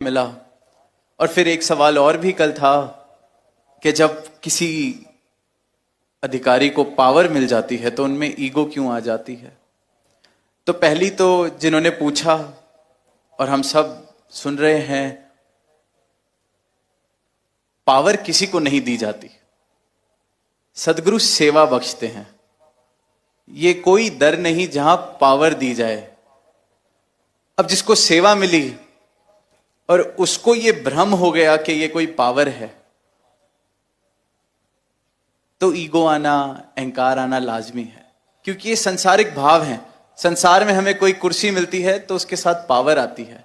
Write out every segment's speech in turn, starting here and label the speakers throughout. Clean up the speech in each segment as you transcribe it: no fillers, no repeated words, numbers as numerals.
Speaker 1: मिला। और फिर एक सवाल और भी कल था कि जब किसी अधिकारी को पावर मिल जाती है तो उनमें ईगो क्यों आ जाती है। तो पहली तो जिन्होंने पूछा और हम सब सुन रहे हैं, पावर किसी को नहीं दी जाती, सदगुरु सेवा बख्शते हैं। ये कोई दर नहीं जहां पावर दी जाए। अब जिसको सेवा मिली और उसको ये भ्रम हो गया कि ये कोई पावर है, तो ईगो आना, अहंकार आना लाजमी है, क्योंकि ये संसारिक भाव हैं। संसार में हमें कोई कुर्सी मिलती है तो उसके साथ पावर आती है।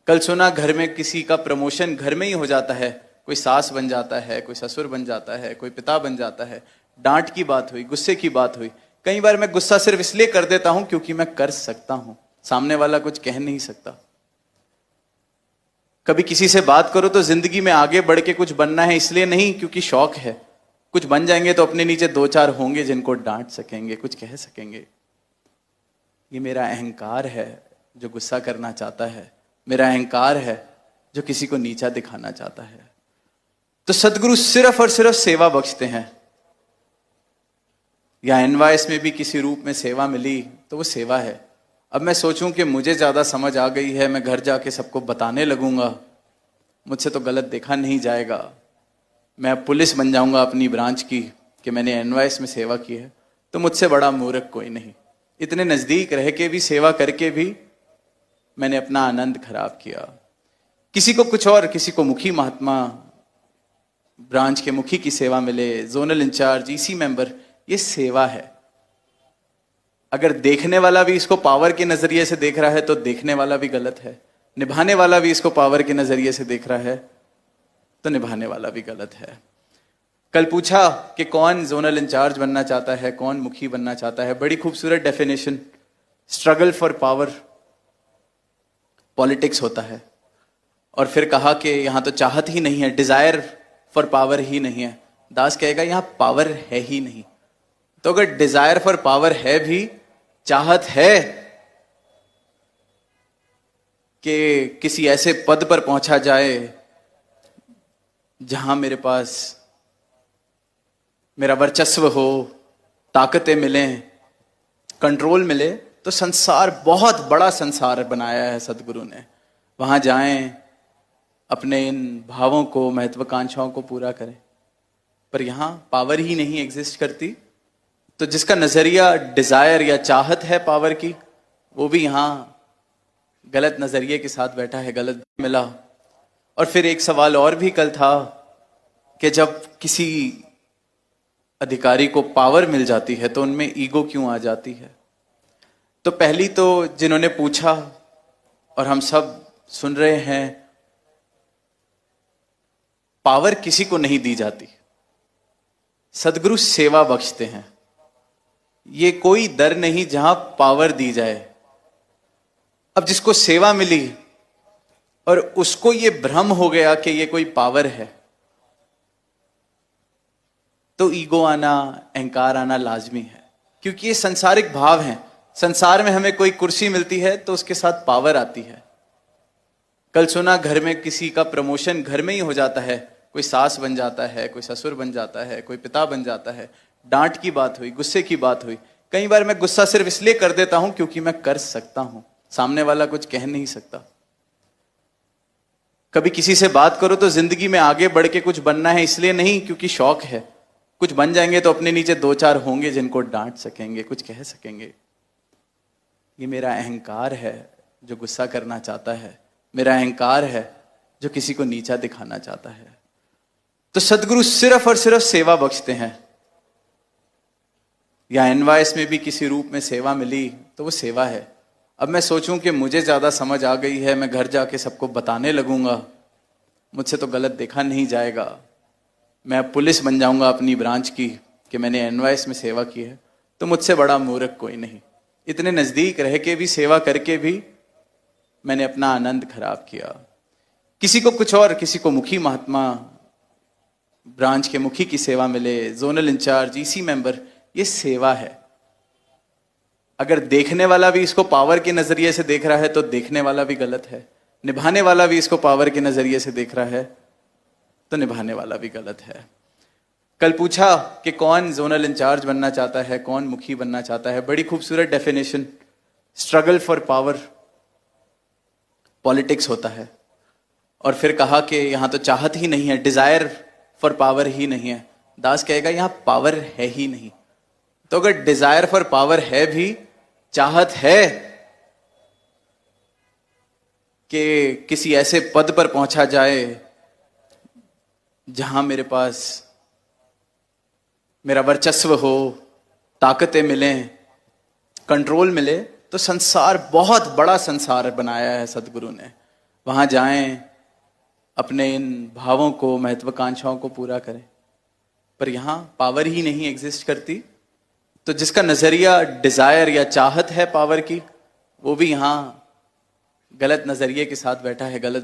Speaker 1: कल सुना घर में किसी का प्रमोशन घर में ही हो जाता है, कोई सास बन जाता है, कोई ससुर बन जाता है, कोई पिता बन जाता है। डांट की बात हुई, गुस्से की बात हुई। कई बार मैं गुस्सा सिर्फ इसलिए कर देता हूं क्योंकि मैं कर सकता हूं, सामने वाला कुछ कह नहीं सकता। कभी किसी से बात करो तो जिंदगी में आगे बढ़ के कुछ बनना है, इसलिए नहीं क्योंकि शौक है। कुछ बन जाएंगे तो अपने नीचे दो चार होंगे जिनको डांट सकेंगे, कुछ कह सकेंगे। ये मेरा अहंकार है जो गुस्सा करना चाहता है, मेरा अहंकार है जो किसी को नीचा दिखाना चाहता है। तो सदगुरु सिर्फ और सिर्फ सेवा बख्शते हैं। या एनवाइस में भी किसी रूप में सेवा मिली तो वो सेवा है। अब मैं सोचूं कि मुझे ज्यादा समझ आ गई है, मैं घर जाके सबको बताने लगूंगा, मुझसे तो गलत देखा नहीं जाएगा, मैं पुलिस बन जाऊंगा अपनी ब्रांच की कि मैंने एनवाइस में सेवा की है, तो मुझसे बड़ा मूर्ख कोई नहीं। इतने नजदीक रह के भी, सेवा करके भी मैंने अपना आनंद खराब किया। किसी को कुछ और, किसी को मुखी महात्मा, ब्रांच के मुखी की सेवा मिले, जोनल इंचार्ज, ईसी मेंबर, ये सेवा है। अगर देखने वाला भी इसको पावर के नजरिए से देख रहा है तो देखने वाला भी गलत है। निभाने वाला भी इसको पावर के नजरिए से देख रहा है तो निभाने वाला भी गलत है। कल पूछा कि कौन जोनल इंचार्ज बनना चाहता है, कौन मुखी बनना चाहता है। बड़ी खूबसूरत definition, struggle for power politics होता है। और फिर कहा कि यहां तो चाहत ही नहीं है, डिजायर फॉर पावर ही नहीं है। दास कहेगा यहां पावर है ही नहीं। तो अगर डिजायर फॉर पावर है भी, चाहत है कि किसी ऐसे पद पर पहुंचा जाए जहां मेरे पास मेरा वर्चस्व हो, ताकतें मिलें, कंट्रोल मिले, तो संसार, बहुत बड़ा संसार बनाया है सदगुरु ने। वहां जाएं, अपने इन भावों को, महत्वाकांक्षाओं को पूरा करें। पर यहां पावर ही नहीं एग्जिस्ट करती, तो जिसका नजरिया डिजायर या चाहत है पावर की, वो भी यहां गलत नजरिए के साथ बैठा है, गलत मिला। और फिर एक सवाल और भी कल था कि जब किसी अधिकारी को पावर मिल जाती है तो उनमें ईगो क्यों आ जाती है। तो पहली तो जिन्होंने पूछा और हम सब सुन रहे हैं, पावर किसी को नहीं दी जाती, सदगुरु सेवा बख्शते हैं। ये कोई दर नहीं जहां पावर दी जाए। अब जिसको सेवा मिली और उसको ये भ्रम हो गया कि ये कोई पावर है, तो ईगो आना, अहंकार आना लाजमी है, क्योंकि ये संसारिक भाव हैं। संसार में हमें कोई कुर्सी मिलती है तो उसके साथ पावर आती है। कल सुना घर में किसी का प्रमोशन घर में ही हो जाता है, कोई सास बन जाता है, कोई ससुर बन जाता है, कोई पिता बन जाता है। डांट की बात हुई, गुस्से की बात हुई। कई बार मैं गुस्सा सिर्फ इसलिए कर देता हूं क्योंकि मैं कर सकता हूं, सामने वाला कुछ कह नहीं सकता। कभी किसी से बात करो तो जिंदगी में आगे बढ़ के कुछ बनना है, इसलिए नहीं क्योंकि शौक है। कुछ बन जाएंगे तो अपने नीचे दो चार होंगे जिनको डांट सकेंगे, कुछ कह सकेंगे। ये मेरा अहंकार है जो गुस्सा करना चाहता है, मेरा अहंकार है जो किसी को नीचा दिखाना चाहता है। तो सदगुरु सिर्फ और सिर्फ सेवा बख्शते हैं। या एनवाइस में भी किसी रूप में सेवा मिली तो वो सेवा है। अब मैं सोचूं कि मुझे ज्यादा समझ आ गई है, मैं घर जाके सबको बताने लगूंगा, मुझसे तो गलत देखा नहीं जाएगा, मैं पुलिस बन जाऊंगा अपनी ब्रांच की कि मैंने एनवाइस में सेवा की है, तो मुझसे बड़ा मूर्ख कोई नहीं। इतने नजदीक रह के भी, सेवा करके भी मैंने अपना आनंद खराब किया। किसी को कुछ और, किसी को मुखी महात्मा, ब्रांच के मुखी की सेवा मिले, जोनल इंचार्ज, ईसी मेंबर, ये सेवा है। अगर देखने वाला भी इसको पावर के नजरिए से देख रहा है तो देखने वाला भी गलत है, निभाने वाला भी इसको पावर के नजरिए से देख रहा है, तो निभाने वाला भी गलत है। कल पूछा कि कौन जोनल इंचार्ज बनना चाहता है, कौन मुखी बनना चाहता है। बड़ी खूबसूरत definition, struggle for power politics होता है। और फिर कहा कि यहां तो चाहत ही नहीं है, डिजायर फॉर पावर ही नहीं है। दास कहेगा यहां पावर है ही नहीं। तो अगर डिजायर फॉर पावर है भी, चाहत है कि किसी ऐसे पद पर पहुंचा जाए जहां मेरे पास मेरा वर्चस्व हो, ताकतें मिलें, कंट्रोल मिले, तो संसार, बहुत बड़ा संसार बनाया है सदगुरु ने। वहां जाएं, अपने इन भावों को, महत्वाकांक्षाओं को पूरा करें। पर यहां पावर ही नहीं एग्जिस्ट करती, तो जिसका नजरिया डिजायर या चाहत है पावर की, वो भी यहां गलत नजरिए के साथ बैठा है, गलत